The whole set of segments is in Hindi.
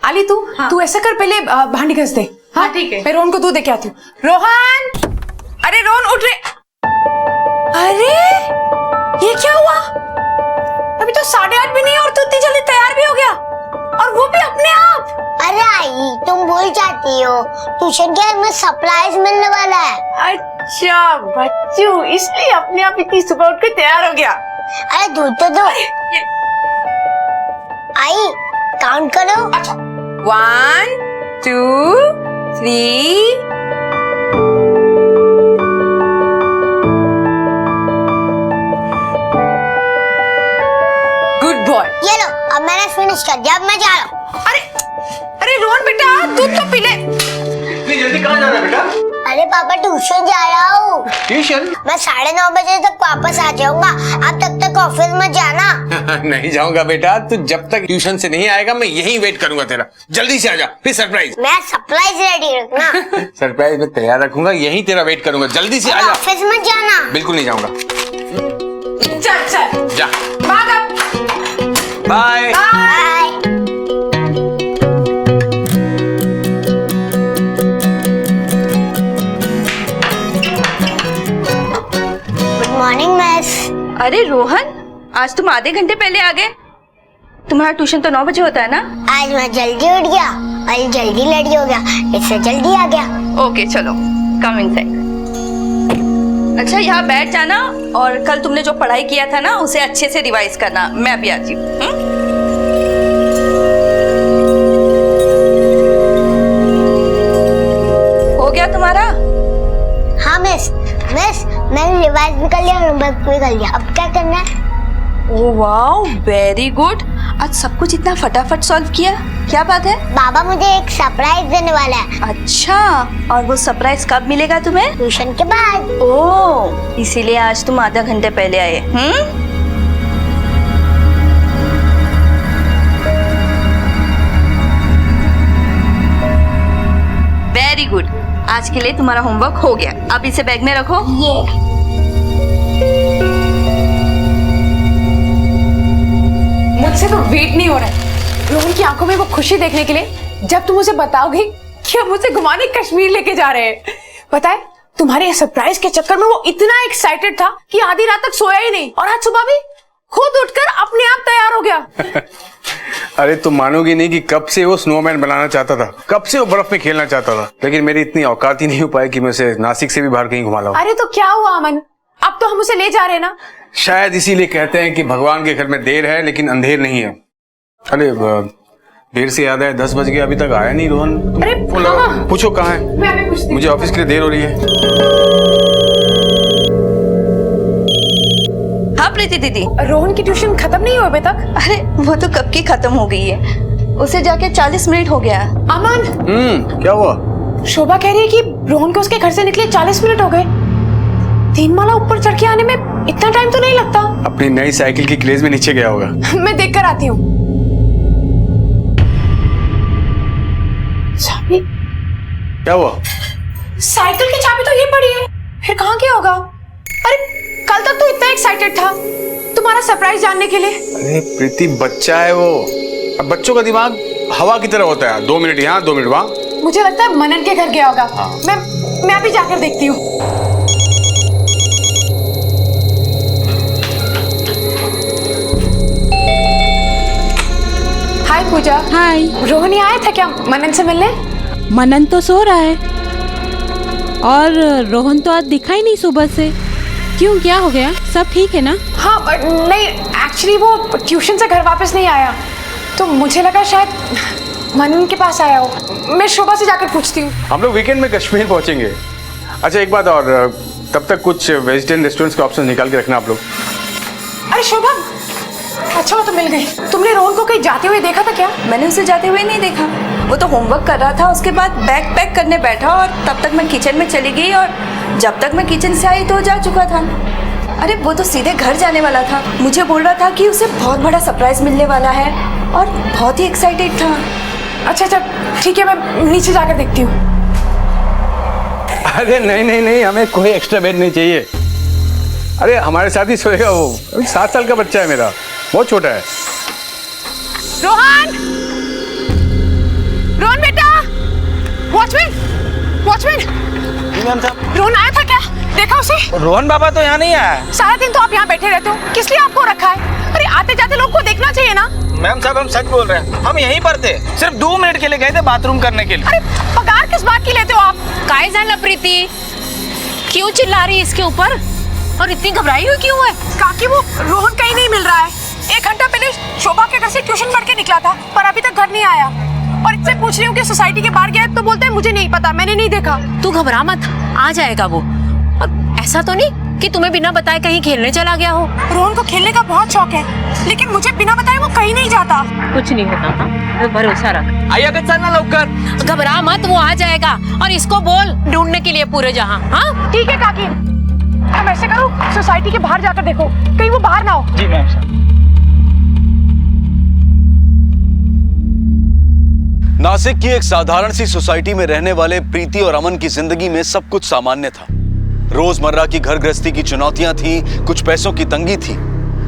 आली तू ऐसा कर, पहले भांडी घस दे। हाँ ठीक है, मैं रोहन को दूध दे के आती हूँ। रोहन, अरे रोहन उठ रे। अरे ये क्या हुआ? अभी तो 8:30 भी नहीं और तू इतनी जल्दी तैयार भी हो गया, और वो भी अपने आप। अरे आई, तुम भूल जाती हो ट्यूशन के में सरप्राइज मिलने वाला है। अच्छा बच्चू, इसलिए अपने आप इतनी सुबह उठ के तैयार हो गया। अरे दूध तो दो। आई काउंट करो। अच्छा 1 2 3। Good boy. ये लो, अब मैंने फिनिश कर दिया, अब मैं जा रहा हूँ। अरे रोहन बेटा, दूध तो पी ले। इतनी जल्दी कहाँ जा रहा है बेटा? अरे पापा ट्यूशन जा रहा हूँ। ट्यूशन? मैं 9:30 बजे तक वापस आ जाऊंगा, आप तब तक ऑफिस में जाना। नहीं जाऊंगा बेटा, तू जब तक ट्यूशन से नहीं आएगा मैं यहीं वेट करूंगा तेरा। जल्दी से आजा, फिर सरप्राइज। मैं सरप्राइज रेडी रखना। सरप्राइज में तैयार रखूंगा, यहीं तेरा वेट करूंगा। जल्दी से आजा। ऑफिस में जाना। बिल्कुल नहीं जाऊंगा। चल जा। Bye. Bye. Good morning miss. अरे रोहन, आज तुम आधे घंटे पहले आ गए। तुम्हारा ट्यूशन तो 9 बजे होता है ना? आज मैं जल्दी उठ गया और जल्दी रेडी हो गया, इससे जल्दी आ गया। ओके चलो, कम इनसाइड। अच्छा यहाँ बैठ जाना, और कल तुमने जो पढ़ाई किया था ना उसे अच्छे से रिवाइज करना। मैं अभी आती हूँ। हो गया तुम्हारा? हाँ मिस, मैंने रिवाइज भी कर लिया, होमवर्क भी कर लिया। अब क्या करना है? Oh wow, very good. आज सब कुछ इतना फटाफट सॉल्व किया, क्या बात है? बाबा मुझे एक सरप्राइज देने वाला है। अच्छा, और वो सरप्राइज कब मिलेगा तुम्हें? ट्यूशन के बाद। ओह, इसीलिए आज तुम आधा घंटे पहले आए। वेरी गुड, आज के लिए तुम्हारा होमवर्क हो गया। अब इसे बैग में रखो। ये मुझसे तो वेट नहीं हो रहा है रोहन की आंखों में वो खुशी देखने के लिए, जब तुम उसे बताओगे कि हम उसे घुमाने कश्मीर लेके जा रहे हैं। पता है, तुम्हारे सरप्राइज के चक्कर में वो इतना एक्साइटेड था कि आधी रात तक सोया ही नहीं, और आज सुबह भी खुद उठकर अपने आप तैयार हो गया। अरे तुम मानोगी नहीं कि कब से वो स्नोमैन बनाना चाहता था, कब से वो बर्फ में खेलना चाहता था, लेकिन मेरी इतनी औकात ही नहीं हो पाई कि मैं उसे नासिक से भी बाहर कहीं घुमा लाऊं। अरे तो क्या हुआ अमन, अब तो हम उसे ले जा रहे हैं ना। शायद इसीलिए कहते हैं कि भगवान के घर में देर है लेकिन अंधेर नहीं है। अरे देर से याद है, 10 बज गए, अभी तक आया नहीं रोहन। अरे हाँ। पूछो कहाँ है। मैं अभी पूछती हूँ। मुझे ऑफिस के लिए देर हो रही है। हाँ प्रीति दीदी। रोहन की ट्यूशन खत्म नहीं हुई अभी तक? अरे वो तो कब की खत्म हो गई है, उसे जाके 40 मिनट हो गया। अमन, क्या हुआ? शोभा कह रही है कि रोहन को उसके घर से निकले 40 मिनट हो गए। 3 माला ऊपर चढ़ के आने में इतना टाइम तो नहीं लगता। अपनी नई साइकिल की क्रेज में नीचे गया होगा। मैं देख कर आती हूँ। चाबी? क्या हुआ? साइकिल की चाबी तो ये पड़ी है, फिर कहाँ गया होगा? अरे कल तक तो इतना एक्साइटेड था तुम्हारा सरप्राइज जानने के लिए। अरे प्रीति, बच्चा है वो। अब बच्चों का दिमाग हवा की तरह होता है, 2 मिनट यहाँ 2 मिनट वहाँ। मुझे लगता है मनन के घर गया होगा। हाँ। मैं अभी जाकर देखती हूँ। हाय पूजा। हाय। रोहन ही आया था क्या मनन से मिलने? मनन तो सो रहा है, और रोहन तो आज दिखा ही नहीं सुबह से। क्यों, क्या हो गया? सब ठीक है ना? हाँ नहीं, एक्चुअली वो ट्यूशन से घर वापस नहीं आया, तो मुझे लगा शायद मनन के पास आया हो। मैं शोभा से जाकर पूछती हूँ। हम लोग वीकेंड में कश्मीर पहुंचेंगे। अच्छा एक बात और, तब तक कुछ वेजिटेरियन रेस्टोरेंट्स के ऑप्शन निकाल के रखना आप लोग। अरे शोभा, अच्छा वो तो मिल गई। तुमने रोहन को कहीं जाते हुए देखा था क्या? मैंने उसे जाते हुए नहीं देखा, वो तो होमवर्क कर रहा था। उसके बाद बैग पैक करने बैठा, और तब तक मैं किचन में चली गई, और जब तक मैं किचन से आई तो जा चुका था। अरे वो तो सीधे घर जाने वाला था। मुझे बोल रहा था कि उसे बहुत बड़ा सरप्राइज मिलने वाला है, और बहुत ही एक्साइटेड था। अच्छा ठीक है, मैं नीचे जाकर देखती हूँ। अरे नहीं, हमें कोई एक्स्ट्रा बेड नहीं चाहिए। अरे हमारे साथ ही सोएगा वो। 7 साल का बच्चा है मेरा, बहुत छोटा है। रोहन, मैम साहब। रोहन आया था क्या? देखा उसे? रोहन बाबा तो यहाँ नहीं आया। सारा दिन तो आप यहाँ बैठे रहते हो, किस लिए आपको रखा है? अरे आते जाते लोग को देखना चाहिए ना। मैम साहब हम सच बोल रहे हैं, हम यहीं पर थे, सिर्फ 2 मिनट के लिए गए थे बाथरूम करने के लिए। अरे पगार किस बात की लेते हो आप? काय झालं प्रीति? क्यों चिल्ला रही है इसके ऊपर और इतनी घबराई हुई क्यों है? काकी वो रोहन कहीं नहीं मिल रहा है। 1 घंटा पहले शोभा के घर से ट्यूशन पढ़ के निकला था पर अभी तक घर नहीं आया। और इससे पूछ रही हूँ कि सोसाइटी के बाहर गया है तो बोलते हैं मुझे नहीं पता, मैंने नहीं देखा। तू घबरा मत, आ जाएगा वो। और ऐसा तो नहीं कि तुम्हें बिना बताए कहीं खेलने चला गया हो? रोहन को खेलने का बहुत शौक है, लेकिन मुझे बिना बताए वो कहीं नहीं जाता। कुछ नहीं होता था, भरोसा रख। आइए चल ना लवकर। घबरा मत, वो आ जाएगा। और इसको बोल ढूंढने के लिए पूरे जहां। हाँ ठीक है काकी, हम ऐसे करो सोसाइटी के बाहर जाकर देखो, कहीं वो बाहर ना हो। जी मैम साहब। नासिक की एक साधारण सी सोसाइटी में रहने वाले प्रीति और अमन की जिंदगी में सब कुछ सामान्य था। रोजमर्रा की घर गृहस्थी की चुनौतियां थी, कुछ पैसों की तंगी थी,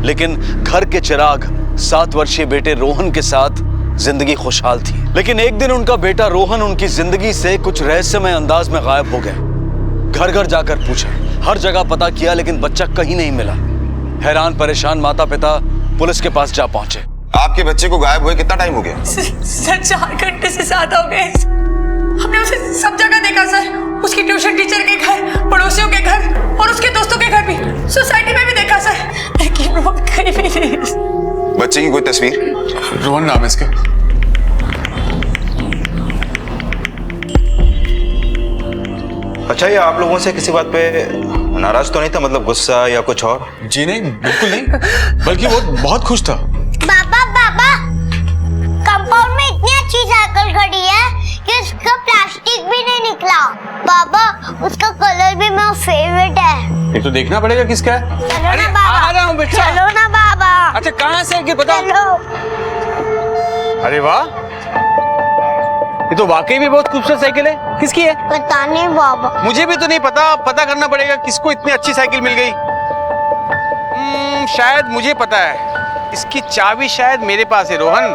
लेकिन घर के चिराग 7 वर्षीय बेटे रोहन के साथ जिंदगी खुशहाल थी। लेकिन एक दिन उनका बेटा रोहन उनकी जिंदगी से कुछ रहस्यमय अंदाज में गायब हो गया। घर घर जाकर पूछा, हर जगह पता किया, लेकिन बच्चा कहीं नहीं मिला। हैरान परेशान माता पिता पुलिस के पास जा पहुंचे। आपके बच्चे को गायब हुए कितना टाइम हो गया? सर 4 घंटे से ज्यादा हो गए। हमने उसे सब जगह देखा सर, उसकी ट्यूशन टीचर के घर, पड़ोसियों के घर और उसके दोस्तों के घर भी, सोसाइटी में भी देखा सर, लेकिन वो कहीं भी नहीं। बच्चे की कोई तस्वीर? रोहन नाम है इसका। अच्छा, ये आप लोगों से किसी बात पे नाराज तो नहीं था, मतलब गुस्सा या कुछ और? जी नहीं, बिल्कुल नहीं, बल्कि वो बहुत खुश था। पापा पापा, कंपाउंड में इतनी अच्छी साइकिल खड़ी है कि उसका प्लास्टिक भी नहीं निकला। पापा उसका कलर भी मेरा फेवरेट है। ये तो देखना पड़ेगा किसका है। चलो अरे, ना बाबा, आ रहा हूँ बेटा। चलो ना बाबा। अच्छा कहाँ से कि बताओ। चलो। अरे वाह, ये तो वाकई भी बहुत खूबसूरत साइकिल है। किसकी है? पता नहीं बाबा। मुझे भी तो नहीं पता, पता करना पड़ेगा किसको इतनी अच्छी साइकिल मिल गई। शायद मुझे पता है, इसकी चाबी शायद मेरे पास है। रोहन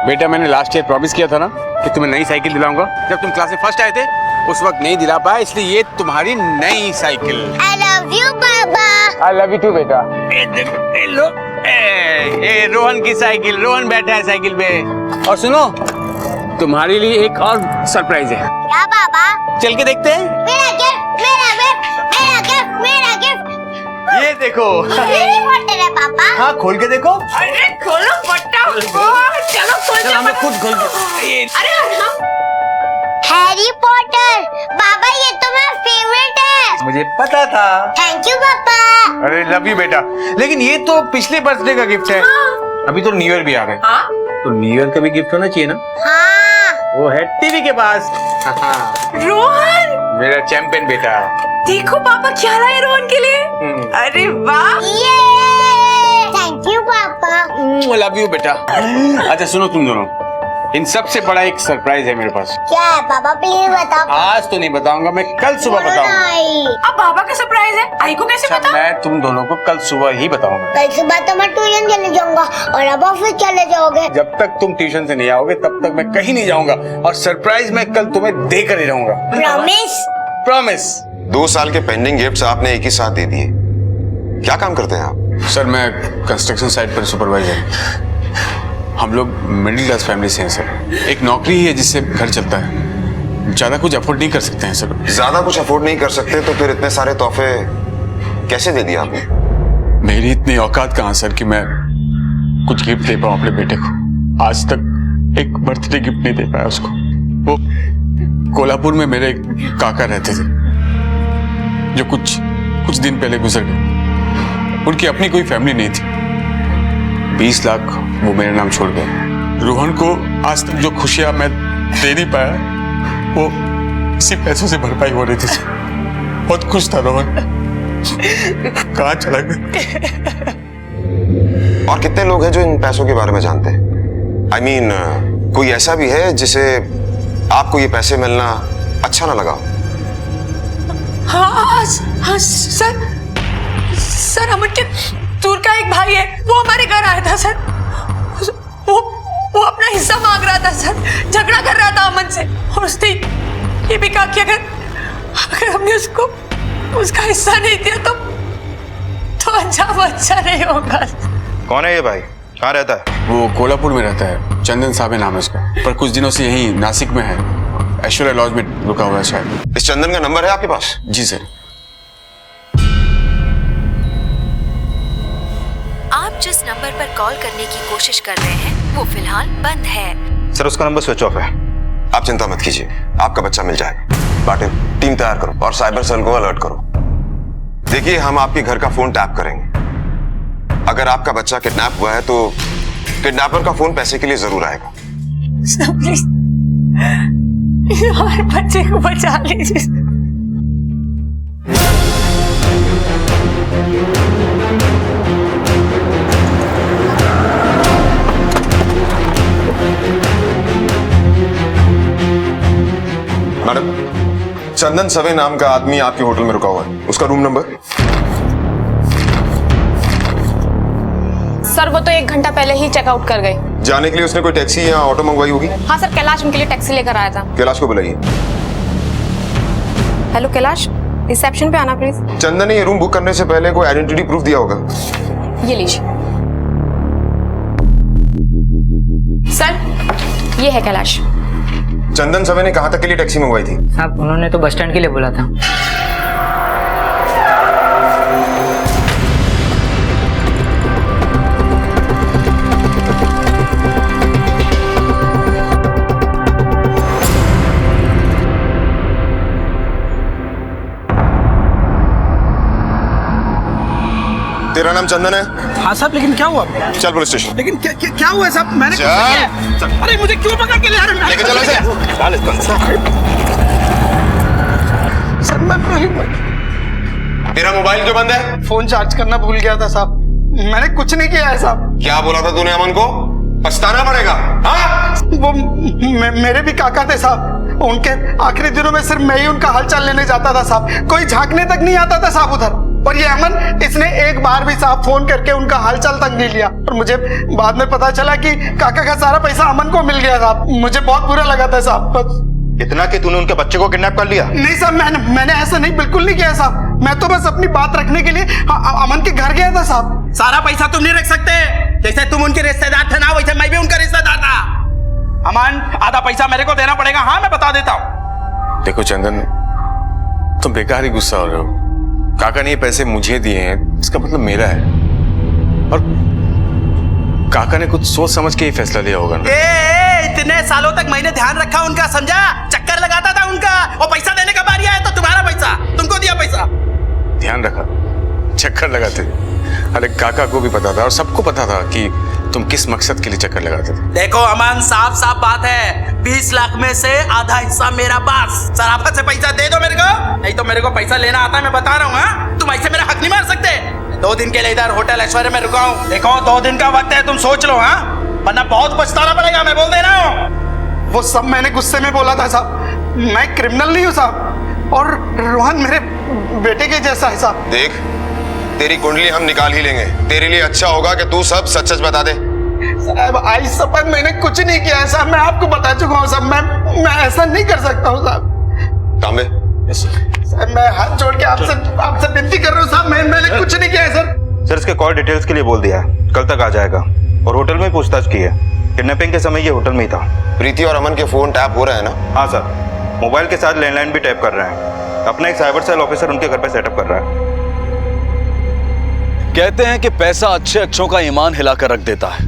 बेटा, मैंने लास्ट ईयर प्रॉमिस किया था ना कि तुम्हें नई साइकिल दिलाऊंगा। जब तुम क्लास में फर्स्ट आए थे उस वक्त नहीं दिला पाया, इसलिए ये तुम्हारी नई साइकिल। I love you बाबा। आई लव यू टू बेटा। लो, ए, रोहन की साइकिल, रोहन बैठा है साइकिल पे। और सुनो, तुम्हारे लिए एक और सरप्राइज है। क्या बाबा? चल के देखते हैं। मेरा गिफ्ट, मेरा गिफ्ट, मेरा गिफ्ट, मेरा गिफ्ट। ये देखो। हैरी पॉटर है पापा। हाँ, खोल के देखो। अरे खोलो फटा, चलो खोल चल हमें खुद खोल के। अरे हैरी पॉटर बाबा, ये तो मेरा फेवरेट है। मुझे पता था। थैंक यू पापा। अरे लव यू बेटा, लेकिन ये तो पिछले बर्थडे का गिफ्ट है। अभी तो न्यू ईयर भी आ गए। तो न्यू ईयर का भी गिफ्ट होना चाहिए ना। हाँ। वो है टीवी के पास। रोहन, मेरा चैंपियन बेटा। देखो पापा क्या लाए रोहन के लिए। अरे वाह, ये थैंक यू पापा। लव यू बेटा। अच्छा सुनो तुम दोनों, इन सबसे बड़ा एक सरप्राइज है मेरे पास। क्या है पापा, प्लीज बताओ। आज तो नहीं बताऊंगा, मैं कल सुबह बताऊंगा। नहीं, अब बाबा का सरप्राइज है, आई को कैसे अच्छा, पता? मैं तुम दोनों को कल सुबह ही बताऊंगा। कल सुबह तो मैं ट्यूशन चले जाऊंगा और अब ऑफिस चले जाओगे। जब तक तुम ट्यूशन से नहीं आओगे तब तक मैं कहीं नहीं जाऊंगा, और सरप्राइज मैं कल तुम्हें देकर ही रहूंगा। प्रॉमिस? प्रॉमिस। 2 साल के पेंडिंग गिफ्ट्स आपने एक ही साथ दे दिए। क्या काम करते हैं आप? सर मैं कंस्ट्रक्शन साइट पर सुपरवाइजर। हम लोग मिडिल क्लास फैमिली से हैं सर। एक नौकरी ही है जिससे घर चलता है, ज्यादा कुछ अफोर्ड नहीं कर सकते हैं सर। ज्यादा कुछ अफोर्ड नहीं कर सकते तो फिर इतने सारे तोहफे कैसे दे दिए आपने? मेरी इतनी औकात कहाँ सर कि मैं कुछ गिफ्ट दे पाऊँ अपने बेटे को। आज तक एक बर्थडे गिफ्ट नहीं दे पाया उसको। वो कोल्हापुर में मेरे काका रहते थे जो कुछ दिन पहले गुजर गए। उनकी अपनी कोई फैमिली नहीं थी। 20 लाख वो मेरे नाम छोड़ गए। रोहन को आज तक जो खुशियां मैं दे नहीं पाया वो इसी पैसों से भरपाई हो रही थी। बहुत खुश था रोहन, कहाँ चला गया। और कितने लोग हैं जो इन पैसों के बारे में जानते हैं? I mean, कोई ऐसा भी है जिसे आपको ये पैसे मिलना अच्छा ना लगा? हाँ सर अमन के दूर का एक भाई है, वो हमारे घर आया था सर। वो अपना हिस्सा मांग रहा था सर, झगड़ा कर रहा था अमन से, और उसने था कि अगर हमने उसको उसका हिस्सा नहीं दिया तो अंजाम अच्छा नहीं होगा। कौन है ये भाई? कहाँ रहता है? वो कोल्हापुर में रहता है, चंदन साहब नाम है उसका, पर कुछ दिनों से यही नासिक में है, ऐश्वर्या लॉज में रुका हुआ है शायद। इस चंदन का नंबर है आपके पास? जी सर। आप जिस नंबर पर कॉल करने की कोशिश कर रहे हैं वो फिलहाल बंद है। सर उसका नंबर स्विच ऑफ है। आप चिंता मत कीजिए, आपका बच्चा मिल जाएगा। पाटिल, टीम तैयार करो और साइबर सेल को अलर्ट करो। देखिए, हम आपके घर का फोन टैप करेंगे। अगर आपका बच्चा किडनैप हुआ है तो किडनैपर का फोन पैसे के लिए जरूर आएगा। प्लीज हमारे बच्चे को बचा लीजिए। मैडम, चंदन सवे नाम का आदमी आपके होटल में रुका हुआ है, उसका रूम नंबर? सर वो तो 1 घंटा पहले ही चेकआउट कर गए। जाने के लिए उसने कोई टैक्सी या ऑटो मंगवाई होगी? हाँ सर, कैलाश उनके लिए टैक्सी लेकर आया था। कैलाश को बुलाइए। हेलो कैलाश, रिसेप्शन पे आना प्लीज। चंदन ने ये रूम बुक करने से पहले कोई आइडेंटिटी प्रूफ दिया होगा? ये लीजिए। सर ये है कैलाश। चंदन सवे ने कहाँ तक के लिए टैक्सी मंगवाई थी? साहब उन्होंने तो बस स्टैंड के लिए बोला था। तेरा नाम चंदन है? हाँ साहब, लेकिन क्या हुआ? चल पुलिस स्टेशन। लेकिन क्या हुआ साहब? मैंने कुछ नहीं चल। किया। अरे मुझे क्यों पकड़ के ले रहे हैं? लेके चलो इसे। तेरा मोबाइल क्यों बंद है? फोन चार्ज करना भूल गया था साहब। मैंने कुछ नहीं किया है साहब। क्या बोला था तूने अमन को? पछताना पड़ेगा। हाँ? वो मेरे भी काका थे साहब। उनके आखिरी दिनों में सिर्फ मैं ही उनका हालचाल लेने जाता था साहब। कोई झांकने तक नहीं आता था साहब उधर। और ये अमन, इसने एक बार भी साहब फोन करके उनका हालचाल तक नहीं लिया। और मुझे बाद में पता चला कि काका का सारा पैसा अमन को मिल गया साहब। मुझे बहुत बुरा लगा था साहब। बस इतना कि तूने उनके बच्चे को किडनैप कर लिया? नहीं साहब, मैंने ऐसा नहीं, बिल्कुल नहीं किया साहब। मैं तो बस अपनी बात रखने के लिए अमन के घर गया था साहब। सारा पैसा तुम नहीं रख सकते। जैसे तुम उनके रिश्तेदार थे ना, वैसे मैं भी उनका रिश्तेदार था। अमन, आधा पैसा मेरे को देना पड़ेगा। हाँ, मैं बता देता हूँ। देखो चंदन, तुम बेकार ही गुस्सा हो रहे हो। काका ने ये पैसे मुझे दिए हैं, इसका मतलब मेरा है। और काका ने कुछ सोच समझ के ही फैसला लिया होगा ना। इतने सालों तक मैंने ध्यान रखा उनका, समझा? चक्कर लगाता था उनका, और पैसा देने का बारी आया तो तुम्हारा पैसा तुमको दिया पैसा। ध्यान रखा, चक्कर लगाते थे। अरे काका को भी पता था और सबको पता था कि तुम किस मकसद के लिए चक्कर लगाते थे। देखो अमन, साफ साफ बात है, 20 लाख में से आधा हिस्सा मेरा पास। सराफत से पैसा दे दो मेरे को, नहीं तो मेरे को पैसा लेना आता है, मैं बता रहा हूँ। तुम ऐसे मेरा हक नहीं मार सकते। 2 दिन के लिए इधर होटल ऐश्वर्या में रुका हूँ। देखो 2 दिन का वक्त है, तुम सोच लो, हाँ? वरना बहुत पछताना पड़ेगा, मैं बोल दे रहा हूँ। वो सब मैंने गुस्से में बोला था साहब। मैं क्रिमिनल नहीं हूँ साहब। और रोहन मेरे बेटे के जैसा है साहब। देख, तेरी कुंडली हम निकाल ही लेंगे। तेरे लिए अच्छा होगा कि तू सब सच सच बता दे। साहब आज सपन मैंने कुछ नहीं किया है साहब। मैं आपको बता चुका हूँ साहब। मैं ऐसा नहीं कर सकता हूँ साहब। तांबे, सर मैं हाथ जोड़ के आपसे विनती कर रहा हूँ साहब। मैंने कुछ नहीं किया है सर। सर इसके कॉल डिटेल्स के लिए बोल दिया है, कल तक आ जाएगा। और होटल में पूछताछ की है। किडनैपिंग के समय ये होटल में ही था। प्रीति और अमन के फोन टैप हो रहे हैं ना? हाँ सर, मोबाइल के साथ लैंडलाइन भी टैप कर रहे हैं। अपना एक साइबर सेल ऑफिसर उनके घर पे सेटअप कर रहा है। कहते हैं कि पैसा अच्छे अच्छों का ईमान हिलाकर रख देता है,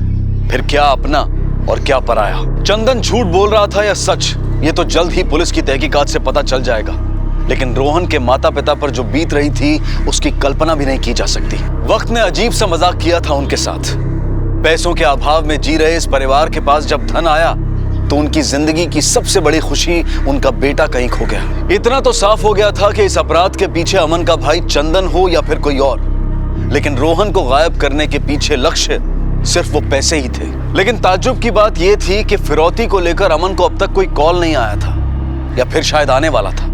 फिर क्या अपना और क्या पराया। चंदन झूठ बोल रहा था या सच, ये तो जल्द ही पुलिस की तहकीकात से पता चल जाएगा। लेकिन रोहन के माता पिता पर जो बीत रही थी उसकी कल्पना भी नहीं की जा सकती। वक्त ने अजीब सा मजाक किया था उनके साथ। पैसों के अभाव में जी रहे इस परिवार के पास जब धन आया तो उनकी जिंदगी की सबसे बड़ी खुशी उनका बेटा कहीं खो गया। इतना तो साफ हो गया था कि इस अपराध के पीछे अमन का भाई चंदन हो या फिर कोई और, लेकिन रोहन को गायब करने के पीछे लक्ष्य सिर्फ वो पैसे ही थे। लेकिन ताज्जुब की बात यह थी कि फिरौती को लेकर अमन को अब तक कोई कॉल नहीं आया था, या फिर शायद आने वाला था।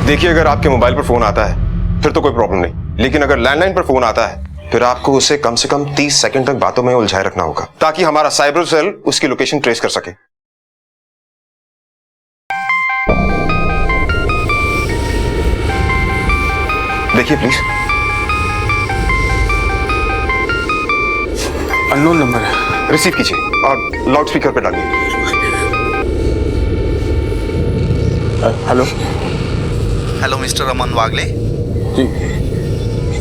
देखिए, अगर आपके मोबाइल पर फोन आता है फिर तो कोई प्रॉब्लम नहीं, लेकिन अगर लैंडलाइन पर फोन आता है फिर आपको उसे कम से कम 30 सेकंड तक बातों में उलझाए रखना होगा ताकि हमारा साइबर सेल उसकी लोकेशन ट्रेस कर सके। देखिए प्लीज। अननोन नंबर है। रिसीव कीजिए और लाउड स्पीकर पे डालिए। हेलो। हेलो मिस्टर अमन वागले। जी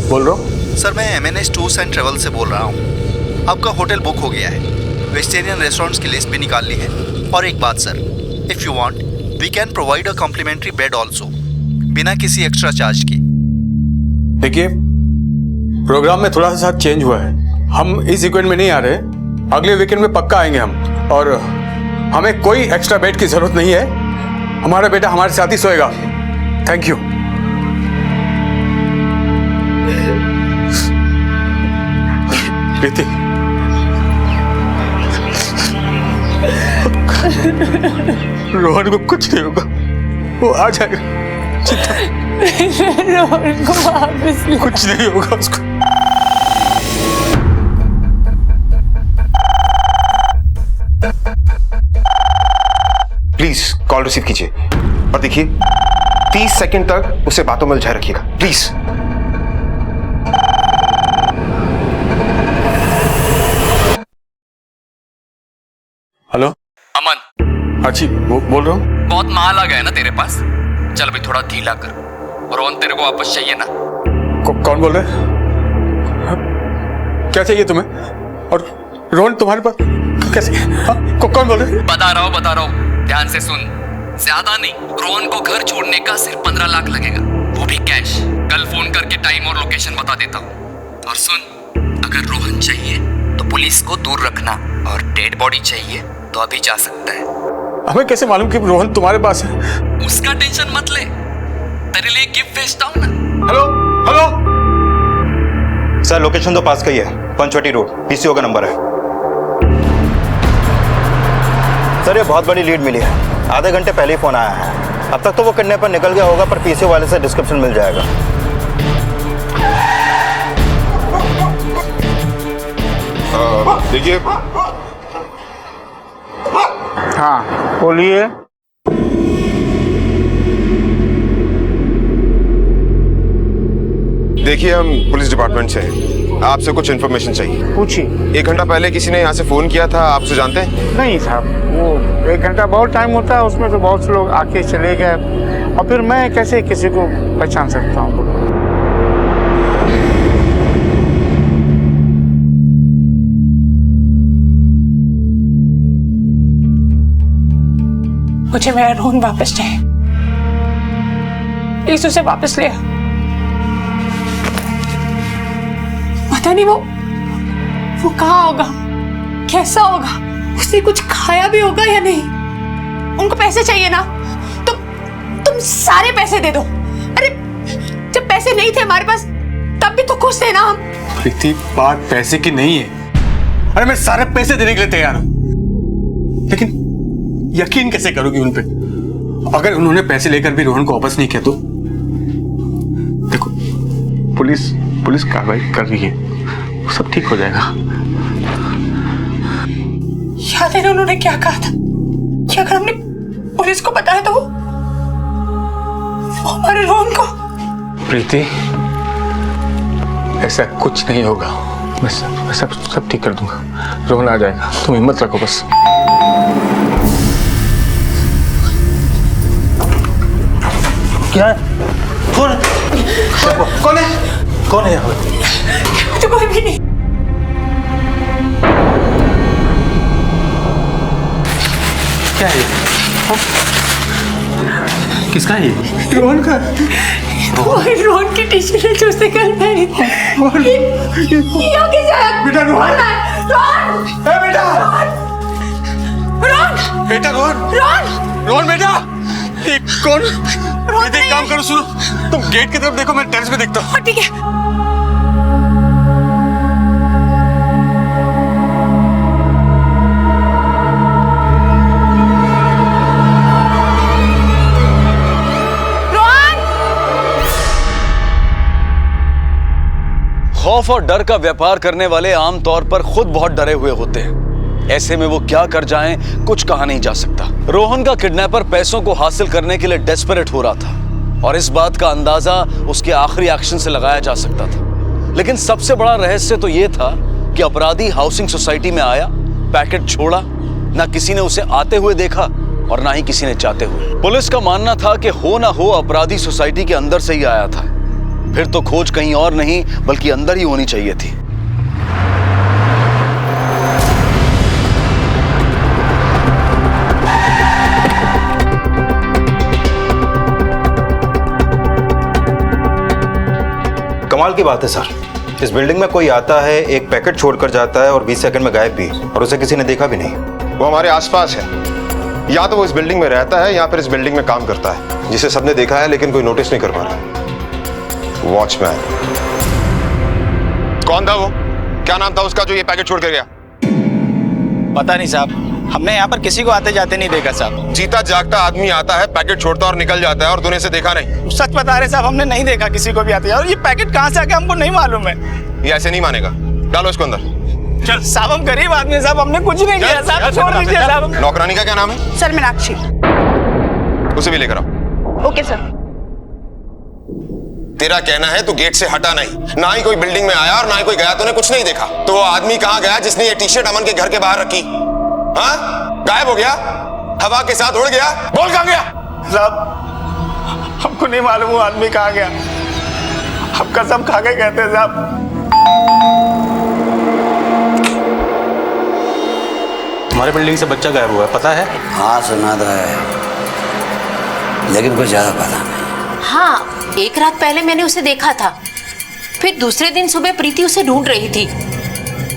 बोल रहा हूँ। सर मैं MNS टूर्स एंड ट्रेवल से बोल रहा हूँ। आपका होटल बुक हो गया है, वेजिटेरियन रेस्टोरेंट्स की लिस्ट भी निकाल ली है। और एक बात sir, if you want we can provide a complimentary bed also, बिना किसी एक्स्ट्रा चार्ज की। देखिए प्रोग्राम में थोड़ा सा चेंज हुआ है, हम इस वीकेंड में नहीं आ रहे, अगले वीकेंड में पक्का आएंगे हम। और हमें कोई एक्स्ट्रा बेड की जरूरत नहीं है, हमारा बेटा हमारे साथ ही सोएगा। Thank you. प्रीति रोहन को कुछ नहीं होगा, वो आ जाएगा, चिंता रोहन को वापस ले। कुछ नहीं होगा उसको। प्लीज कॉल रिसीव कीजिए और देखिए 30 सेकंड तक उसे बातों में उलझाए रखिएगा प्लीज। हेलो अमन। हाँ जी बोल रहा हूँ। बहुत माल आ गया ना तेरे पास, चल अभी थोड़ा ढीला कर। रोहन तेरे को वापस चाहिए ना? कौन बोल रहे हैं? क्या चाहिए तुम्हें? और रोहन तुम्हारे पास कैसे? कौन बोल रहे हैं? बता रहा हूँ ध्यान से सुन। ज्यादा नहीं, रोहन को घर छोड़ने का सिर्फ 15 लाख लगेगा, वो भी कैश। कल फोन करके टाइम और लोकेशन बता देता हूँ। और सुन, अगर रोहन चाहिए तो पुलिस को दूर रखना, और डेड बॉडी चाहिए तो अभी जा सकता है। हमें कैसे मालूम कि रोहन तुम्हारे पास है? उसका टेंशन मत ले, तेरे लिए गिफ्ट भेजता हूँ ना। हेलो हेलो सर, लोकेशन तो पास का ही है, पंचवटी रोड, PCO का नंबर है। सर ये बहुत बड़ी लीड मिली है, आधे घंटे पहले ही फोन आया है। अब तक तो वो किडनैपर निकल गया होगा, पर PCO वाले से डिस्क्रिप्शन मिल जाएगा। देखिए। हाँ बोलिए। देखिए हम पुलिस डिपार्टमेंट से हैं, आपसे कुछ इन्फॉर्मेशन चाहिए। पूछिए। 1 घंटा पहले किसी ने यहाँ से फोन किया था, आप उसे जानते हैं? नहीं साहब, वो 1 घंटा बहुत टाइम होता है, उसमें तो बहुत से लोग आके चले गए, और फिर मैं कैसे किसी को पहचान सकता हूँ? मुझे मेरा रोहन वापस चाहिए, प्लीज उसे वापस ले। पता नहीं वो कहाँ होगा, कैसा होगा, उसने कुछ खाया भी होगा या नहीं। उनको पैसे चाहिए ना, तो तुम सारे पैसे दे दो। अरे जब पैसे नहीं थे हमारे पास तब भी तो खुश थे ना हम। प्रीति बात पैसे की नहीं है, अरे मैं सारे पैसे देने के लिए तैयार हूं, लेकिन यकीन कैसे करोगी उन पे? अगर उन्होंने पैसे लेकर भी रोहन को वापस नहीं किया तो? देखो पुलिस कार्रवाई कर रही है, वो सब ठीक हो जाएगा। याद है ना उन्होंने क्या कहा था कि अगर हमने पुलिस को बताया तो वो हमारे रोहन को। प्रीति ऐसा कुछ नहीं होगा, मैं सब ठीक कर दूंगा, रोहन आ जाएगा, तुम हिम्मत रखो बस। क्या है? कौन है? कौन है? कौन है यहाँ? तो कोई भी नहीं। क्या है? किसका है ये? रोहन का। रोहन की टी-शर्ट जो उसने कल पहनी थी। ये आगे जाया। बेटा रोहन। रोहन। बेटा। रोहन। बेटा रोहन। रोहन। रोहन बेटा। ये कौन? एक काम करो, सुनो, तुम गेट की तरफ देखो, मैं टेरेस पे देखता हूँ। ठीक है। खौफ और डर का व्यापार करने वाले आमतौर पर खुद बहुत डरे हुए होते हैं। ऐसे में वो क्या कर जाएं, कुछ कहा नहीं जा सकता। रोहन का किडनैपर पैसों को हासिल करने के लिए डेस्परेट हो रहा था और इस बात का अंदाजा उसके आखिरी एक्शन से लगाया जा सकता था। लेकिन सबसे बड़ा रहस्य तो यह था कि अपराधी हाउसिंग सोसाइटी में आया, पैकेट छोड़ा, ना किसी ने उसे आते हुए देखा और ना ही किसी ने जाते हुए। पुलिस का मानना था कि हो ना हो अपराधी सोसाइटी के अंदर से ही आया था, फिर तो खोज कहीं और नहीं बल्कि अंदर ही होनी चाहिए थी। कमाल की बात है सर, इस बिल्डिंग में कोई आता है, एक पैकेट छोड़कर जाता है और 20 सेकंड में गायब भी, और उसे किसी ने देखा भी नहीं। वो हमारे आसपास है, या तो वो इस बिल्डिंग में रहता है या फिर इस बिल्डिंग में काम करता है, जिसे सबने देखा है लेकिन कोई नोटिस नहीं कर पा रहा। वॉचमैन। कौन था वो? क्या नाम था उसका जो ये पैकेट छोड़ कर गया? पता नहीं साहब, हमने यहाँ पर किसी को आते जाते नहीं देखा साहब। जीता जागता आदमी आता है, पैकेट छोड़ता और निकल जाता है और तूने इसे देखा नहीं? सच बता रहे साहब, हमने नहीं देखा किसी को भी आते। और ये पैकेट कहाँ से आ गया हमको नहीं मालूम है। ये ऐसे नहीं मानेगा, डालो इसको अंदर। चल साहब, हम गरीब आदमी साहब, हमने कुछ नहीं किया साहब, छोड़ दीजिए साहब। नौकरानी का क्या नाम है? सर मीनाक्षी। उसे भी लेकर आओ। Okay sir. तेरा कहना है तू गेट से हटा नहीं, ना ही कोई बिल्डिंग में आया और ना ही कोई गया, तूने कुछ नहीं देखा। तो वो आदमी कहाँ गया जिसने ये टी-शर्ट अमन के घर के बाहर रखी? हाँ? गायब हो गया, हवा के साथ उड़ गया। बोल कहाँ गया? साहब हमको नहीं मालूम वो आदमी कहाँ गया, हम कसम खा के कहते हैं साहब। हमारे बिल्डिंग से बच्चा गायब हुआ है, पता है? हाँ सुना तो है, लेकिन कुछ ज्यादा पता नहीं। हाँ, एक रात पहले मैंने उसे देखा था, फिर दूसरे दिन सुबह प्रीति उसे ढूंढ रही थी,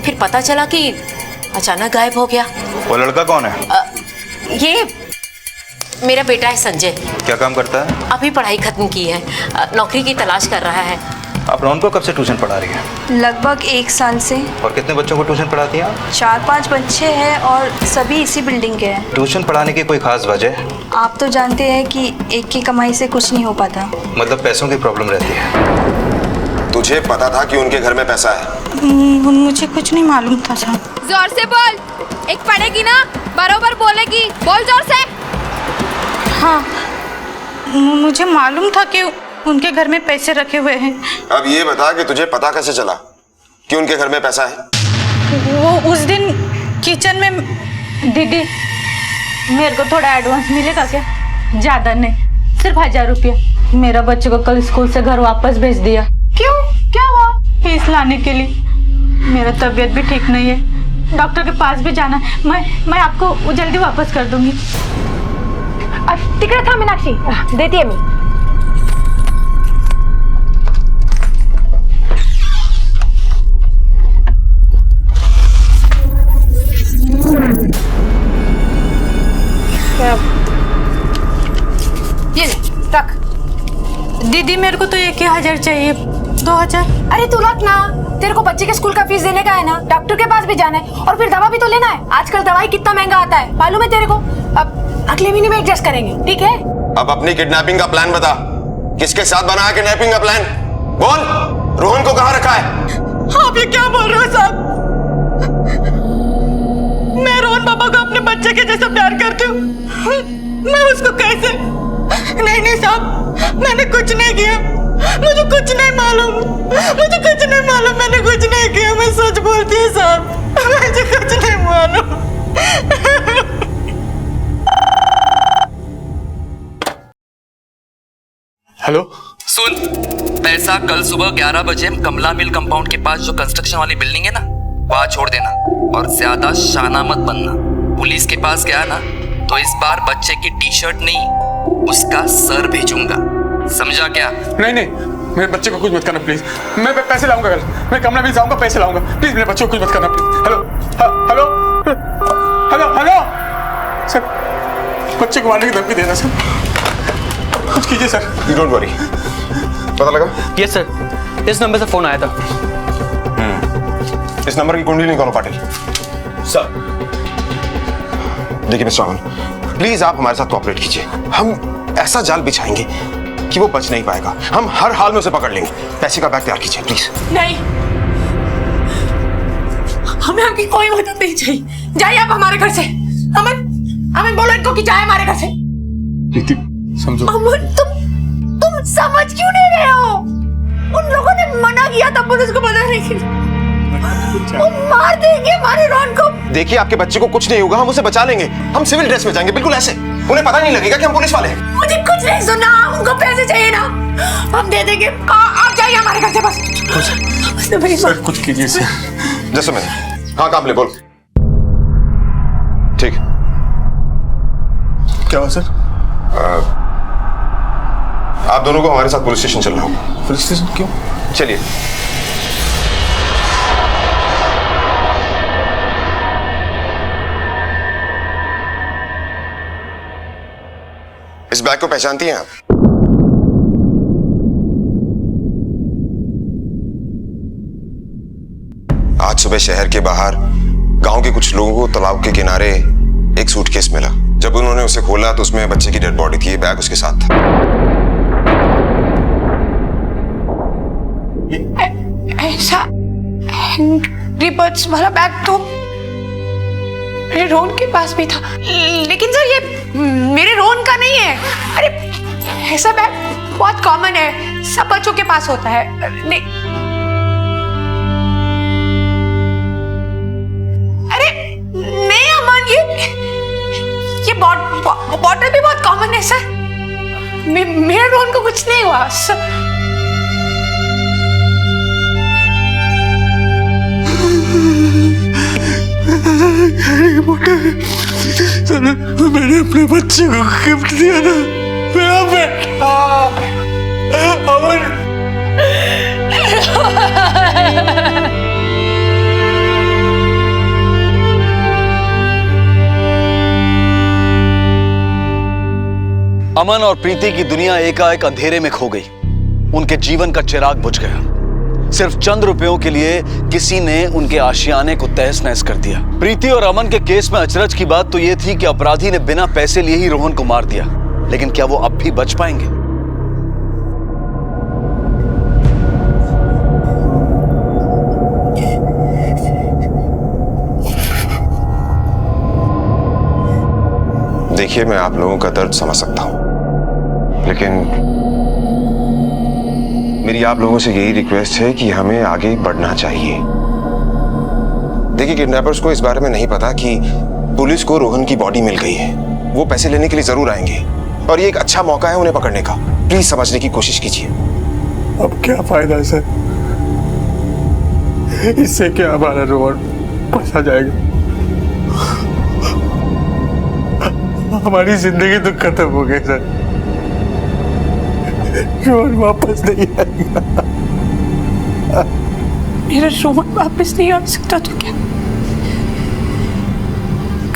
फिर पता चला कि अचानक गायब हो गया। वो लड़का कौन है? ये मेरा बेटा है संजय। क्या काम करता है? अभी पढ़ाई खत्म की है, नौकरी की तलाश कर रहा है। आप रोहन को कब से ट्यूशन पढ़ा रही हैं? लगभग 1 साल से। और कितने बच्चों को ट्यूशन पढ़ाती हैं आप? 4-5 बच्चे हैं और सभी इसी बिल्डिंग के हैं। ट्यूशन पढ़ाने की कोई खास वजह? आप तो जानते हैं कि एक की कमाई से कुछ नहीं हो पाता। मतलब पैसों की प्रॉब्लम रहती है। तुझे पता था कि उनके घर में पैसा है? मुझे कुछ नहीं मालूम था सर। जोर से बोल, एक पढ़ेगी ना, बरोबर बोलेगी, बोल जोर से। हाँ, मुझे मालूम था कि उनके घर में पैसे रखे हुए हैं। अब ये बता कि तुझे पता कैसे चला कि उनके घर में पैसा है? वो उस दिन किचन में। दीदी, मेरे को थोड़ा एडवांस मिलेगा क्या? ज्यादा नहीं, सिर्फ 1000 रुपया। मेरा बच्चे को कल स्कूल से घर वापस भेज दिया। क्यों, क्या हुआ? फीस लाने के लिए। मेरा तबीयत भी ठीक नहीं है, डॉक्टर के पास भी जाना है। मैं आपको जल्दी वापस कर दूंगी। तिकडे था मीनाक्षी, देती है मैं। ये रख। दीदी, मेरे को तो 1000 चाहिए। 2000? अरे तू रख ना, तेरे को बच्चे के स्कूल का फीस देने का है ना, डॉक्टर के पास भी जाना है और फिर दवा भी तो लेना है। आजकल दवाई कितना महंगा आता है, मालूम है तेरे को? अब अगले महीने में एडजस्ट करेंगे, ठीक है? अब अपनी किडनैपिंग का प्लान बता, किसके साथ बना है किडनैपिंग का प्लान? बोल, रोहन को कहाँ रखा है? आप ये क्या बोल रहे हो साहब? मैं रोहन पापा को अपने बच्चे के जैसा प्यार करती हूँ, मैं उसको कैसे? नहीं साहब, मैंने कुछ नहीं किया, मुझे कुछ नहीं मालूम, मुझे कुछ नहीं मालूम, मैंने कुछ नहीं किया, मैं सच बोलती हूँ साहब, मुझे कुछ नहीं मालूम। हेलो सुन, पैसा कल सुबह 11 बजे कमला मिल कंपाउंड के पास जो कंस्ट्रक्शन वाली बिल्डिंग है ना, वहां छोड़ देना और ज्यादा शाना मत बनना। पुलिस के पास गया ना तो इस बार बच्चे की टी-शर्ट नहीं, उसका सर भेजूंगा, समझा क्या? नहीं, मेरे बच्चे को कुछ मत करना प्लीज। मैं पैसे लाऊंगा कल, मैं कमला मिल जाऊंगा, पैसे लाऊंगा। प्लीज मेरे बच्चे को कुछ मत करना प्लीज। हेलो सर, बच्चे को मारने की धमकी दे रहा सर, कुछ कीजिए सर। You don't worry. पता लगा? यस सर, इस नंबर से फोन आया था। इस नंबर की कुंडली निकालो पाटिल। सर देखिए मिस्टर अमन, प्लीज आप हमारे साथ कोऑपरेट कीजिए। हम ऐसा जाल बिछाएंगे कि वो बच नहीं पाएगा। हम हर हाल में उसे पकड़ लेंगे। पैसे का बैग तैयार कीजिए प्लीज। नहीं, हमें आपकी कोई मदद नहीं चाहिए। जाइए आप हमारे घर से। अमन, अमन बोलो इनको कि जाए हमारे घर से। प्रीति समझो। अमन तुम समझ क्यों नहीं रहे हो? उन लोगों ने मना किया था पुलिस को बताने के लिए। वो मार देंगे हमारे रोहन को। देखिए आपके बच्चे को कुछ नहीं होगा, हम उसे बचा लेंगे। हम सिविल ड्रेस में जाएंगे, बिल्कुल ऐसे। उन्हें पता नहीं लगेगा कि हम पुलिस वाले हैं। मुझे कुछ नहीं सुनना, उनको पैसे चाहिए ना, हम दे देंगे। आप जाइए हमारे घर से बस। सर कुछ कीजिए सर। जैसमिन, हाँ काबले बोल। ठीक। क्या हुआ सर? आप दोनों को हमारे साथ पुलिस स्टेशन चलना होगा। पुलिस स्टेशन क्यों? चलिए। इस बैग को पहचानती हैं आप? आज सुबह शहर के बाहर गांव के कुछ लोगों को तालाब के किनारे एक सूटकेस मिला। जब उन्होंने उसे खोला तो उसमें बच्चे की डेड बॉडी थी। ये बैग उसके साथ था। ऐसा एंग्री बर्ड्स वाला बैग तो मेरे रोहन के पास भी था, लेकिन सर ये मेरे रोहन का नहीं है। अरे ऐसा बैग बहुत कॉमन है, सब बच्चों के पास होता है। नहीं, अरे नहीं अमन, ये बॉटल भी बहुत कॉमन है सर। मेरे रोहन को कुछ नहीं हुआ सर। मैंने अपने बच्चे को गिफ्ट दिया था, मेरा बेटा अमन। अमन और प्रीति की दुनिया एकाएक अंधेरे में खो गई। उनके जीवन का चिराग बुझ गया। सिर्फ चंद रुपयों के लिए किसी ने उनके आशियाने को तहस नहस कर दिया। प्रीति और अमन के केस में अचरज की बात तो यह थी कि अपराधी ने बिना पैसे लिए ही रोहन को मार दिया, लेकिन क्या वो अब भी बच पाएंगे? देखिए, मैं आप लोगों का दर्द समझ सकता हूं, लेकिन मेरी आप लोगों से यही रिक्वेस्ट है कि हमें आगे बढ़ना चाहिए। देखिए, किडनैपर्स को इस बारे में नहीं पता कि पुलिस को रोहन की बॉडी मिल गई है। वो पैसे लेने के लिए जरूर आएंगे और ये एक अच्छा मौका है उन्हें पकड़ने का। प्लीज समझने की कोशिश कीजिए। अब क्या फायदा सर, इससे क्या हमारा रोहन फंसा जाएगा? हमारी जिंदगी तो खत्म हो गई सर। रोहन वापस नहीं आएगा। मेरा रोहन वापस नहीं आ सकता तो क्या,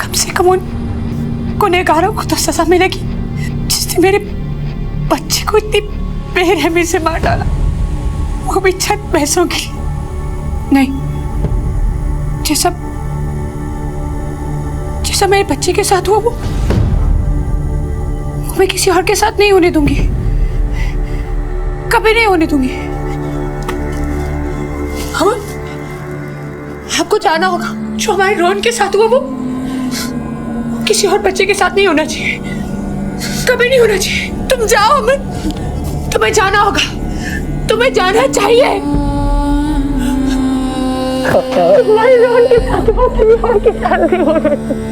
कम से कम उन गुनहगारों को तो सजा मिलेगी जिसने मेरे बच्चे को इतनी बेरहमी से मार डाला, वो भी चंद पैसों के लिए। नहीं, जैसा मेरे बच्चे के साथ हुआ वो मैं किसी और के साथ नहीं होने दूंगी, कभी नहीं होने दूंगी। हम आपको जाना होगा, जो हमारे रोहन के साथ हुआ वो किसी और बच्चे के साथ नहीं होना चाहिए, कभी नहीं होना चाहिए। तुम जाओ अमन, तुम्हें जाना होगा, तुम्हें जाना चाहिए। तुम्हारे रोहन के साथ हुआ किसी और के साथ नहीं होना चाहिए।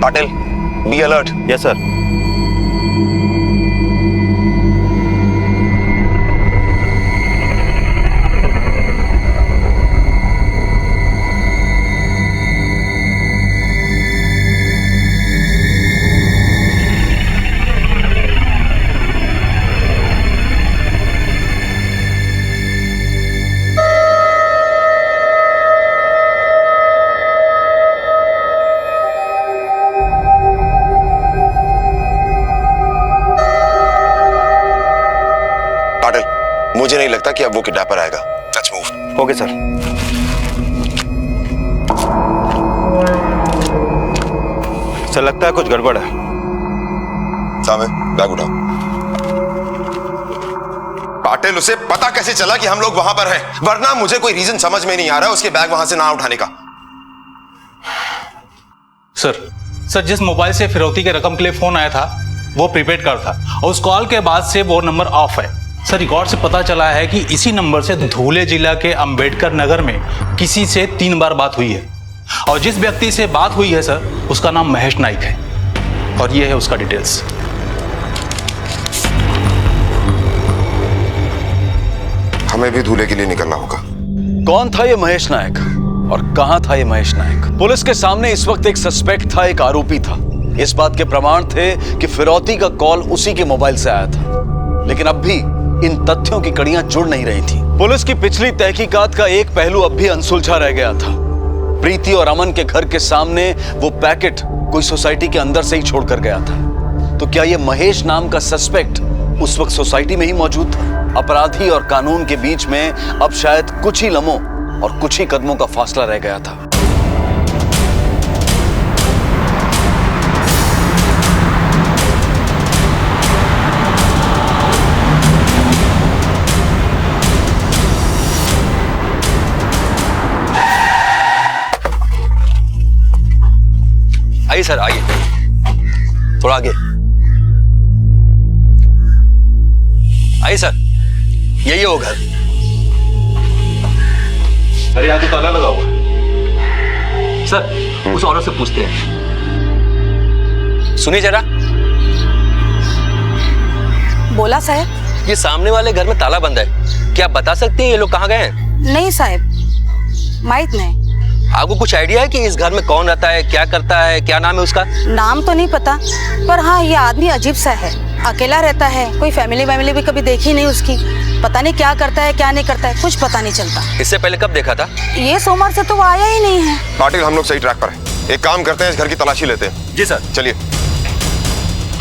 Patil, be alert. Yes sir. मुझे नहीं लगता कि अब वो किडनैपर आएगा। Let's move. Okay sir. Sir लगता है कुछ गड़बड़ है। सामे बैग उठाओ। पाटिल, उसे पता कैसे चला कि हम लोग वहां पर हैं? वरना मुझे कोई रीजन समझ में नहीं आ रहा उसके बैग वहां से ना उठाने का। सर जिस मोबाइल से फिरौती के रकम के लिए फोन आया था वो प्रीपेड कार्ड था और उस कॉल के बाद से वो नंबर ऑफ है। सर रिकॉर्ड से पता चला है कि इसी नंबर से धुले जिला के अंबेडकर नगर में किसी से 3 बार बात हुई है और जिस व्यक्ति से बात हुई है सर उसका नाम महेश नाइक है और ये है उसका डिटेल्स। हमें भी धूले के लिए निकलना होगा। कौन था ये महेश नायक और कहां था ये महेश नायक? पुलिस के सामने इस वक्त एक सस्पेक्ट था, एक आरोपी था। इस बात के प्रमाण थे कि फिरौती का कॉल उसी के मोबाइल से आया था, लेकिन अब भी इन तथ्यों की कड़ियां जुड़ नहीं रही थी। पुलिस की पिछली तहकीकात का एक पहलू अब भी अनसुलझा रह गया था। प्रीति और अमन के घर के सामने वो पैकेट कोई सोसाइटी के अंदर से ही छोड़कर गया था। तो क्या ये महेश नाम का सस्पेक्ट उस वक्त सोसाइटी में ही मौजूद था? अपराधी और कानून के बीच में अब शायद कुछ ही लम्हों और कुछ ही कदमों का फासला रह गया था। आइए सर, आइए, थोड़ा आगे आइए सर, यही हो घर। अरे यहाँ तो ताला लगा हुआ है। सर उस औरत से पूछते हैं। सुनिए जरा। बोला साहब। ये सामने वाले घर में ताला बंद है, क्या आप बता सकती हैं ये लोग कहाँ गए हैं? नहीं साहब, माहित नहीं। आपको कुछ आइडिया है कि इस घर में कौन रहता है, क्या करता है, क्या नाम है उसका? नाम तो नहीं पता, पर हाँ ये आदमी अजीब सा है, अकेला रहता है, कोई फैमिली भी कभी देखी नहीं उसकी। पता नहीं क्या करता है क्या नहीं करता है, कुछ पता नहीं चलता। इससे पहले कब देखा था? ये सोमवार से तो वो आया ही नहीं है। पाटिल, हम लोग सही ट्रैक पर हैं। एक काम करते हैं, इस घर की तलाशी लेते हैं। जी सर। चलिए।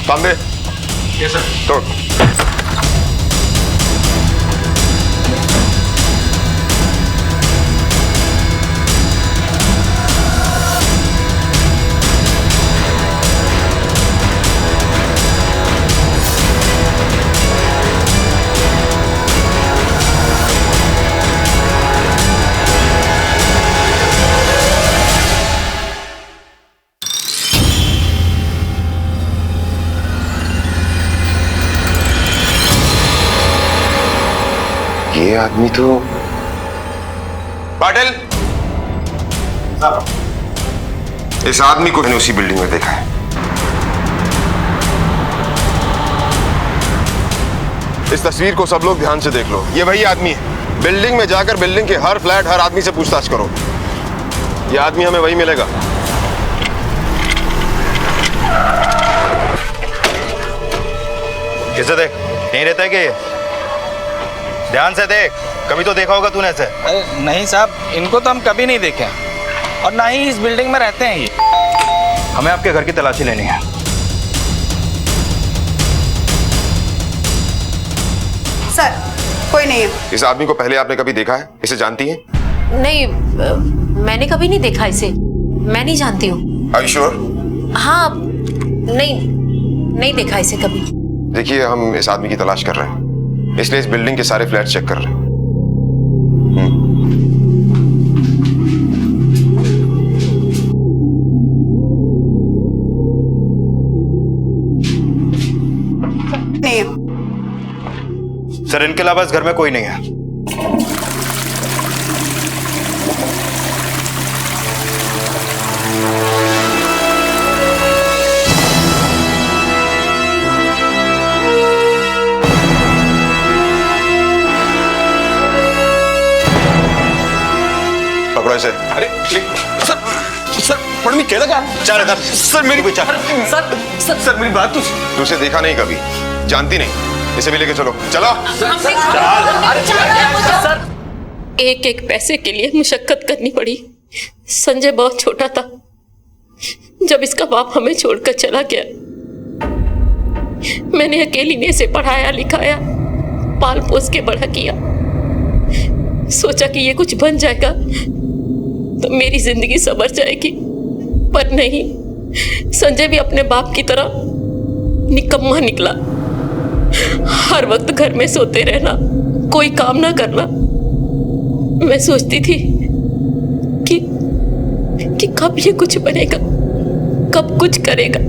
तांबे। Yes sir. तोड़। ये आदमी तो पाटिल, इस आदमी को मैंने उसी बिल्डिंग में देखा है। इस तस्वीर को सब लोग ध्यान से देख लो। ये वही आदमी है। बिल्डिंग में जाकर बिल्डिंग के हर फ्लैट, हर आदमी से पूछताछ करो। ये आदमी हमें वही मिलेगा। किसे देख, नहीं रहता है क्या ये? ध्यान से देख, कभी तो देखा होगा तूने ऐसे। नहीं साहब, इनको तो हम कभी नहीं देखे और ना ही इस बिल्डिंग में रहते हैं ये। हमें आपके घर की तलाशी लेनी है। सर कोई नहीं है। इस आदमी को पहले आपने कभी देखा है? इसे जानती हैं? नहीं, मैंने कभी नहीं देखा इसे। मैं नहीं जानती हूँ। Are you sure? हाँ, नहीं देखा इसे कभी। देखिए, हम इस आदमी की तलाश कर रहे हैं, इसलिए इस बिल्डिंग के सारे फ्लैट चेक कर रहे हैं। नहीं है। सर इनके अलावा इस घर में कोई नहीं है। पकड़ो इसे। अरे सर पढ़ने क्या लगा? चार इधर। सर मेरी विचार। सर मेरी बात तो। तू उसे देखा नहीं कभी, जानती नहीं। इसे भी लेके चलो। चलो। सर, एक एक पैसे के लिए मुशक्कत करनी पड़ी। संजय बहुत छोटा था जब इसका बाप हमें छोड़कर चला गया। मैंने अकेली ने इसे पढ़ाया लिखाया, पाल पोस के बड़ा किया। सोचा कि ये कुछ बन जाएगा तो मेरी जिंदगी संवर जाएगी, पर नहीं, संजय भी अपने बाप की तरह निकम्मा निकला। हर वक्त घर में सोते रहना, कोई काम ना करना। मैं सोचती थी कि कब ये कुछ बनेगा, कब कुछ करेगा,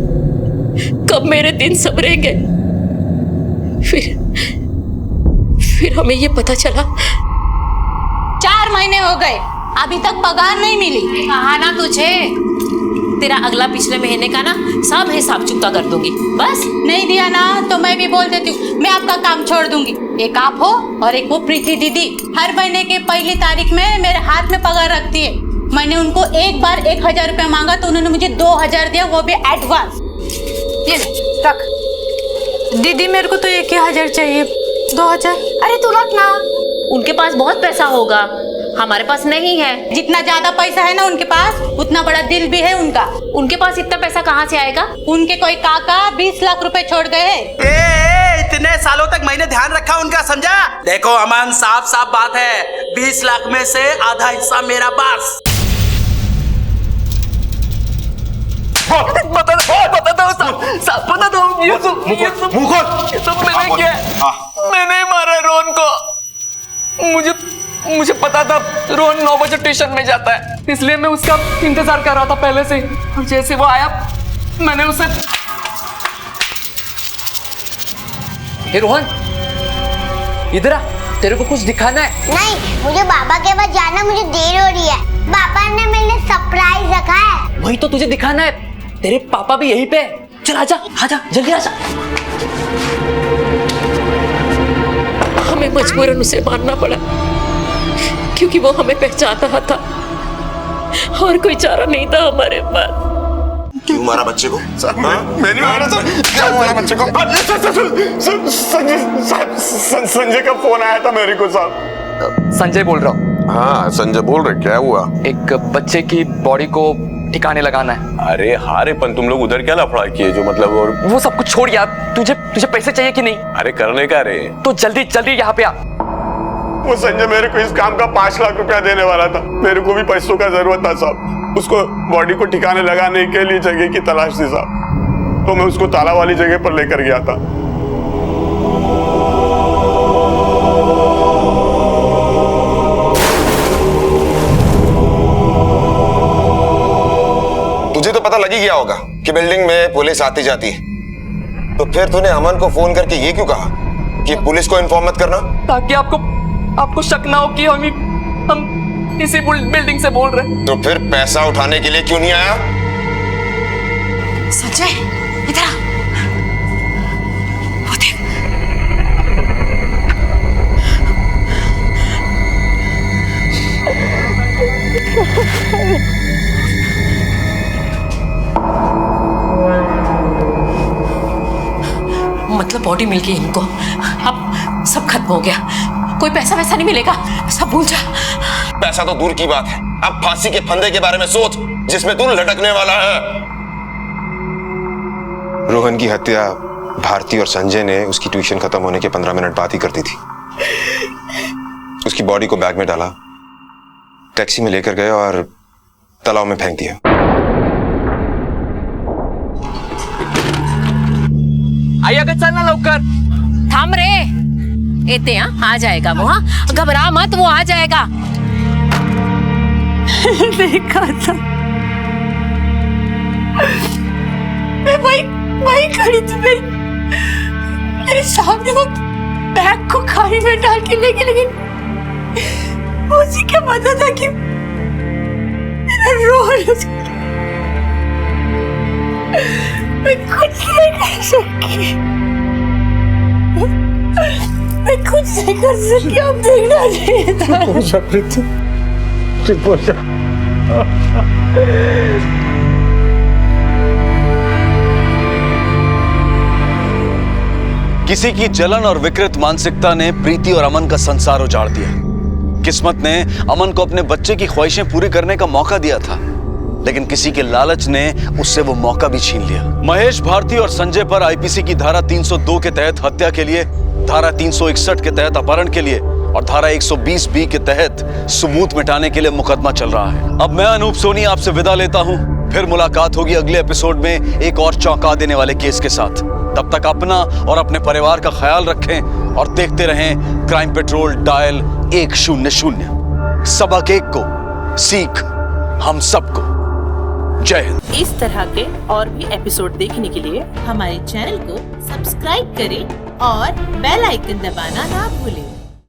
कब मेरे दिन संवरेंगे। फिर हमें ये पता चला 4 महीने हो गए, अभी तक पगार नहीं मिली। कहा ना तुझे, तेरा अगला पिछले महीने का ना सब हिसाब चुकता कर दूंगी। बस नहीं दिया ना तो मैं भी बोल देती हूँ, मैं आपका काम छोड़ दूंगी। एक आप हो और एक वो प्रीति दीदी, हर महीने की पहली तारीख में मेरे हाथ में पगार रखती है। मैंने उनको एक बार 1000 रुपया मांगा तो उन्होंने मुझे 2000 दिया, वो भी एडवांस। ये रख। दीदी मेरे को तो 1000 चाहिए। 2000? अरे तू रख ना, उनके पास बहुत पैसा होगा, हमारे पास नहीं है। जितना ज्यादा पैसा है ना उनके पास, उतना बड़ा दिल भी है उनका। उनके पास इतना पैसा कहाँ से आएगा? उनके कोई काका 20 लाख रुपए छोड़ गए हैं। इतने सालों तक मैंने ध्यान रखा उनका, समझा? देखो अमन, साफ साफ बात है, 20 लाख में से आधा हिस्सा मेरा पास। बता दो ये सब मैंने किया। मैंने नहीं मारा रोहन को। मुझे पता था रोहन 9 बजे ट्यूशन में जाता है, इसलिए मैं उसका इंतजार कर रहा था पहले से। और जैसे वो आया मैंने उसे। हे रोहन, इधर आ, तेरे को कुछ दिखाना है। नहीं, मुझे बाबा के पास जाना, मुझे देर हो रही है। पापा ने मेरे लिए सरप्राइज रखा है। वही तो तुझे दिखाना है, तेरे पापा भी यहीं पे। चल आजा आजा, जल्दी आजा। हमें मजबूरन उसे मारना पड़ा क्योंकि वो हमें पहचान रहा था और कोई चारा नहीं था हमारे पास। क्यों मारा बच्चे को? मैंने मारा सर। क्या मारा बच्चे को? संजय का फोन आया था मेरे को साहब। संजय बोल रहा हूँ। हाँ संजय बोल रहे, क्या हुआ? एक बच्चे की बॉडी को ठिकाने लगाना है। अरे हारे पन तुम लोग उधर क्या लफड़ा किए जो मतलब? और वो सब कुछ छोड़ यार, तुझे पैसे चाहिए कि नहीं? अरे करने का रे, तो जल्दी जल्दी यहाँ पे आ। वो संजय मेरे को इस काम का 5 लाख रुपया देने वाला था। मेरे को भी पैसों का जरूरत था साहब। उसको बॉडी को ठिकाने लगाने के लिए जगह की तलाश थी साहब, तो मैं उसको ताला वाली जगह पर लेकर गया था। तुझे तो पता लग ही गया होगा कि बिल्डिंग में पुलिस आती जाती है, तो फिर तूने अमन को फोन करके ये क्यों कहा कि पुलिस को इन्फॉर्म मत करना? ताकि आपको शक ना हो कि हम इसी बिल्डिंग से बोल रहे हैं। तो फिर पैसा उठाने के लिए क्यों नहीं आया? संजय इधर आ, वो देख। मतलब बॉडी मिल गई इनको, अब सब खत्म हो गया, कोई पैसा वैसा नहीं मिलेगा, सब भूल जा। पैसा तो दूर की बात है, अब फांसी के फंदे के बारे में सोच जिसमें तू लटकने वाला है। रोहन की हत्या भारती और संजय ने उसकी ट्यूशन खत्म होने के 15 मिनट बाद ही कर दी थी। उसकी बॉडी को बैग में डाला, टैक्सी में लेकर गए और तालाब में फेंक दिया। आइए चलना लवकर। थाम रे, एते आ जाएगा वो। हाँ घबरा मत, वो आ जाएगा। देखा था मैं वही खड़ी थी, मेरे सामने वो बैग को खाई में डाल के लेके, लेकिन मुझे क्या पता था कि मेरा रोल। मैं कुछ नहीं कर सकी, मैं कुछ नहीं कर सकी। अब देखना चाहिए था। चुप हो जा। किसी की जलन और विकृत मानसिकता ने प्रीति और अमन का संसार उजाड़ दिया। किस्मत ने अमन को अपने बच्चे की ख्वाहिशें पूरी करने का मौका दिया था, लेकिन किसी के लालच ने उससे वो मौका भी छीन लिया। महेश भारती और संजय पर आईपीसी की धारा 302 के तहत हत्या के लिए धारा 361 के तहत अपहरण के लिए और धारा 120B के तहत सबूत मिटाने के लिए मुकदमा चल रहा है। अब मैं अनूप सोनी आपसे विदा लेता हूं। फिर मुलाकात होगी अगले एपिसोड में एक और चौंका देने वाले केस के साथ। तब तक अपना और अपने परिवार का ख्याल रखें और देखते रहें क्राइम पेट्रोल डायल 100। सबक एक को, सीख हम सबको। जय हिंद। इस तरह के और भी एपिसोड देखने के लिए हमारे चैनल को सब्सक्राइब करें और बेल आइकन दबाना ना भूलें।